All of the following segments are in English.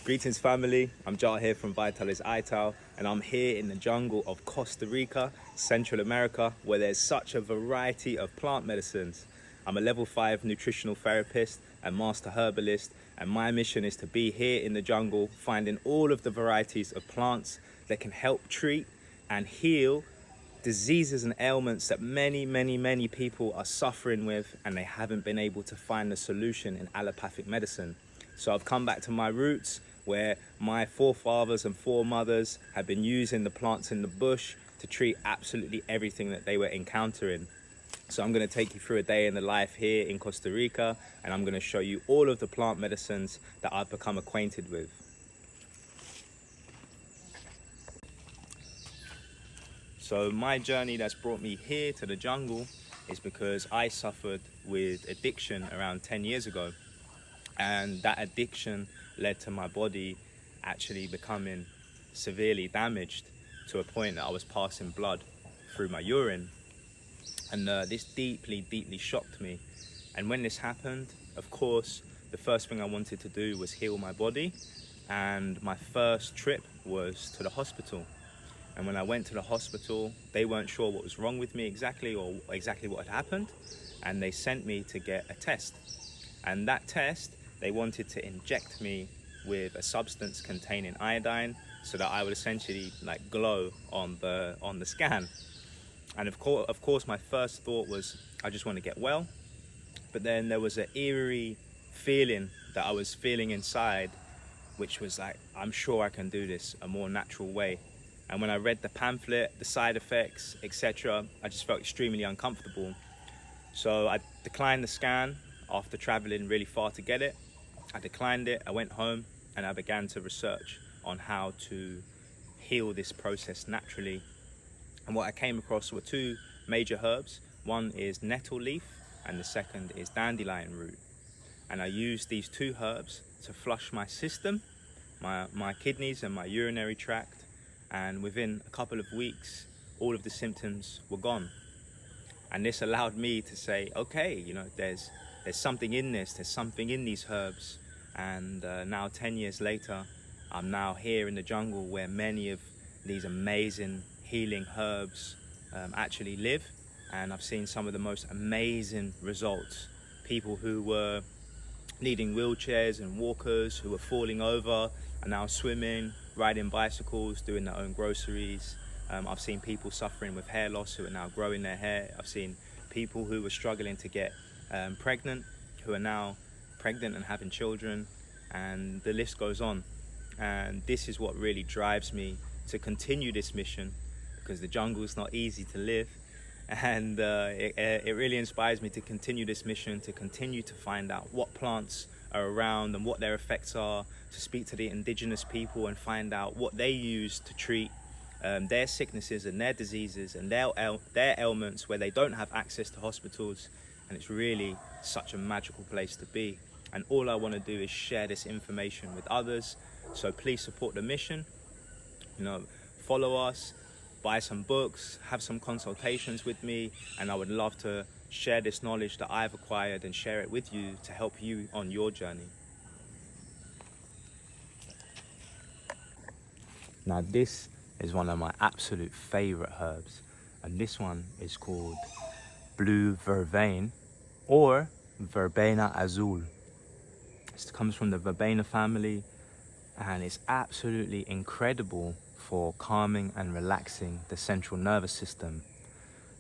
Greetings family, I'm Jar here from Vitalis Ital, and I'm here in the jungle of Costa Rica, Central America, where there's such a variety of plant medicines. I'm a level 5 nutritional therapist and master herbalist, and my mission is to be here in the jungle, finding all of the varieties of plants that can help treat and heal diseases and ailments that many people are suffering with, and they haven't been able to find the solution in allopathic medicine. So I've come back to my roots, where my forefathers and foremothers have been using the plants in the bush to treat absolutely everything that they were encountering. So I'm going to take you through a day in the life here in Costa Rica, and I'm going to show you all of the plant medicines that I've become acquainted with. So my journey that's brought me here to the jungle is because I suffered with addiction around 10 years ago. And that addiction led to my body actually becoming severely damaged to a point that I was passing blood through my urine. And this deeply shocked me. And when this happened, of course, the first thing I wanted to do was heal my body. And my first trip was to the hospital. And when I went to the hospital, they weren't sure what was wrong with me exactly, or exactly what had happened. And they sent me to get a test. And that test, they wanted to inject me with a substance containing iodine so that I would essentially like glow on the scan. And of course, my first thought was, I just want to get well. But then there was an eerie feeling that I was feeling inside, which was like, I'm sure I can do this a more natural way. And when I read the pamphlet, the side effects, etc., I just felt extremely uncomfortable. So I declined the scan after traveling really far to get it. I declined it, I went home, and I began to research on how to heal this process naturally. And what I came across were two major herbs. One is nettle leaf, and the second is dandelion root. And I used these two herbs to flush my system, my kidneys and my urinary tract. And within a couple of weeks, all of the symptoms were gone. And this allowed me to say, okay, you know, there's something in this, there's something in these herbs. And now 10 years later, I'm now here in the jungle where many of these amazing healing herbs actually live. And I've seen some of the most amazing results. People who were needing wheelchairs and walkers, who were falling over, are now swimming, riding bicycles, doing their own groceries. I've seen people suffering with hair loss who are now growing their hair. I've seen people who were struggling to get pregnant, who are now pregnant and having children, and the list goes on. And this is what really drives me to continue this mission, because the jungle is not easy to live, and it really inspires me to continue this mission, to continue to find out what plants are around and what their effects are, to speak to the indigenous people and find out what they use to treat their sicknesses and their diseases and their ailments where they don't have access to hospitals. And it's really such a magical place to be. And all I want to do is share this information with others. So please support the mission. You know, follow us, buy some books, have some consultations with me, and I would love to share this knowledge that I've acquired and share it with you to help you on your journey. Now this is one of my absolute favorite herbs, and this one is called blue vervain, or verbena azul. It comes from the verbena family, and it's absolutely incredible for calming and relaxing the central nervous system.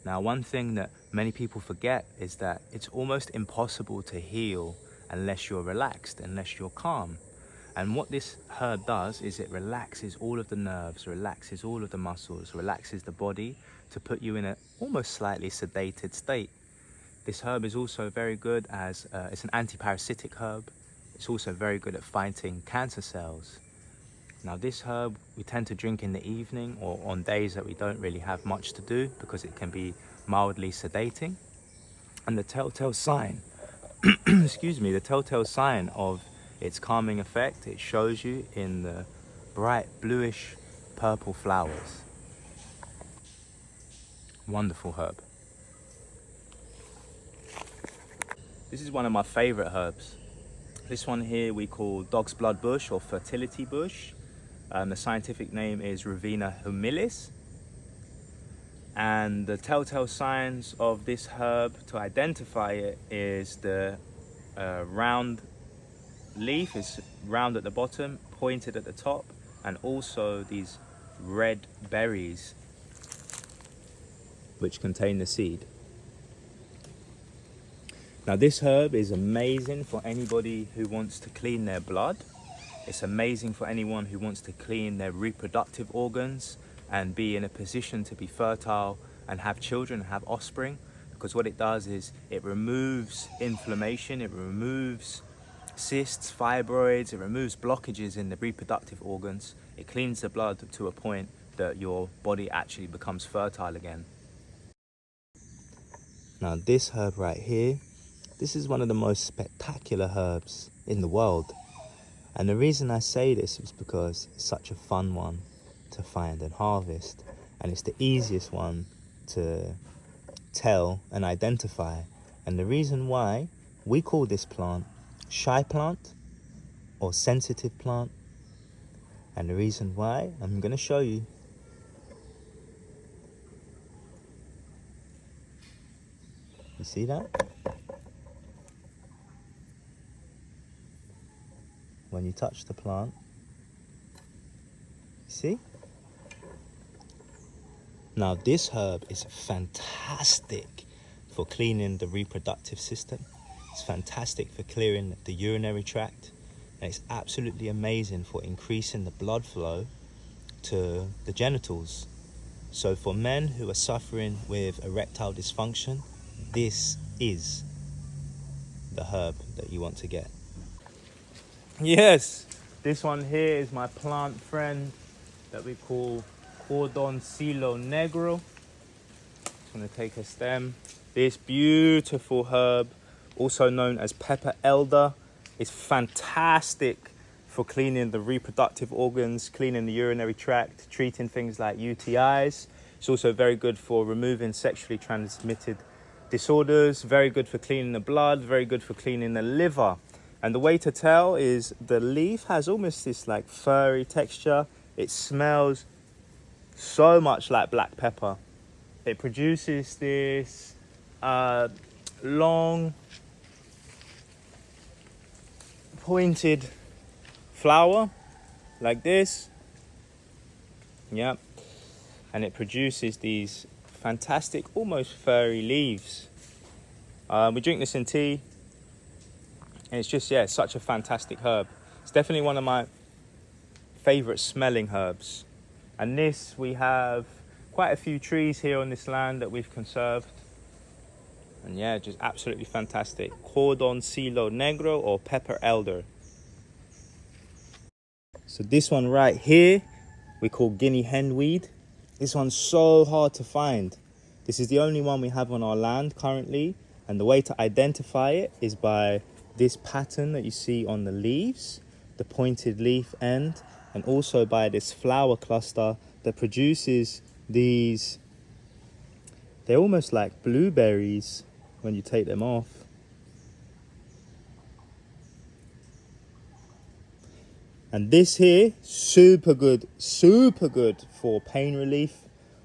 Now, one thing that many people forget is that it's almost impossible to heal unless you're relaxed, unless you're calm. And what this herb does is it relaxes all of the nerves, relaxes all of the muscles, relaxes the body to put you in a almost slightly sedated state. This herb is also very good as, it's an anti-parasitic herb. It's also very good at fighting cancer cells. Now this herb we tend to drink in the evening or on days that we don't really have much to do, because it can be mildly sedating. And the telltale sign, excuse me, the telltale sign of its calming effect, it shows you in the bright bluish purple flowers. Wonderful herb. This is one of my favorite herbs. This one here we call dog's blood bush or fertility bush. The scientific name is Ravina humilis. And the telltale signs of this herb to identify it is the round leaf is round at the bottom, pointed at the top, and also these red berries which contain the seed. Now this herb is amazing for anybody who wants to clean their blood. It's amazing for anyone who wants to clean their reproductive organs and be in a position to be fertile and have children, have offspring, because what it does is it removes inflammation, it removes cysts, fibroids, it removes blockages in the reproductive organs. It cleans the blood to a point that your body actually becomes fertile again. Now this herb right here, this is one of the most spectacular herbs in the world. And the reason I say this is because it's such a fun one to find and harvest. And it's the easiest one to tell and identify. And the reason why we call this plant shy plant or sensitive plant. And the reason why, I'm going to show you. You see that? When you touch the plant, you see? Now this herb is fantastic for cleaning the reproductive system. It's fantastic for clearing the urinary tract. And it's absolutely amazing for increasing the blood flow to the genitals. So for men who are suffering with erectile dysfunction, this is the herb that you want to get. Yes, this one here is my plant friend that we call Cordoncillo Negro. Just going to take a stem. This beautiful herb, also known as pepper elder, is fantastic for cleaning the reproductive organs, cleaning the urinary tract, treating things like UTIs. It's also very good for removing sexually transmitted disorders, very good for cleaning the blood, very good for cleaning the liver. And the way to tell is the leaf has almost this like furry texture. It smells so much like black pepper. It produces this long pointed flower like this. Yep. And it produces these fantastic, almost furry leaves. We drink this in tea. And it's just, yeah, such a fantastic herb. It's definitely one of my favorite smelling herbs. And this, we have quite a few trees here on this land that we've conserved. And yeah, just absolutely fantastic. Cordoncillo Negro or pepper elder. So this one right here, we call Guinea hen weed. This one's so hard to find. This is the only one we have on our land currently. And the way to identify it is by this pattern that you see on the leaves, the pointed leaf end, and also by this flower cluster that produces these, they're almost like blueberries when you take them off. And this here, super good for pain relief.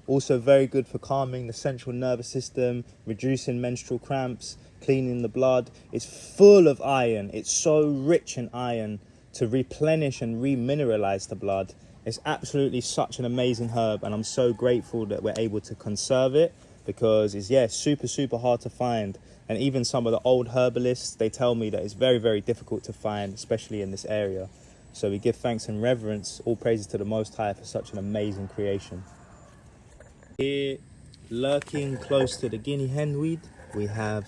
Also very good for calming the central nervous system, reducing menstrual cramps, cleaning the blood. It's full of iron. It's so rich in iron to replenish and remineralize the blood. It's absolutely such an amazing herb, and I'm so grateful that we're able to conserve it because it's, yeah, super hard to find. And even some of the old herbalists, they tell me that it's very difficult to find, especially in this area. So we give thanks and reverence, all praises to the Most High for such an amazing creation. Here, lurking close to the Guinea hen weed, we have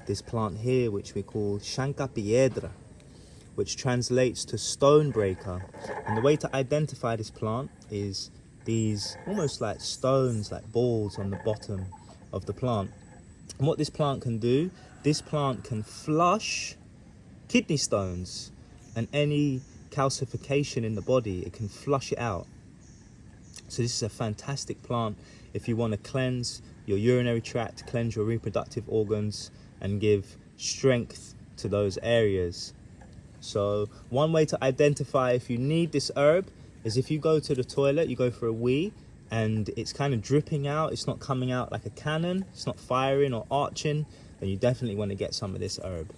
this plant here, which we call Chanca Piedra, which translates to stone breaker. And the way to identify this plant is these almost like stones, like balls on the bottom of the plant. And what this plant can do, this plant can flush kidney stones and any calcification in the body. It can flush it out. So this is a fantastic plant if you want to cleanse your urinary tract, cleanse your reproductive organs, and give strength to those areas. So one way to identify if you need this herb is if you go to the toilet, you go for a wee, and it's kind of dripping out, it's not coming out like a cannon, it's not firing or arching, then you definitely want to get some of this herb.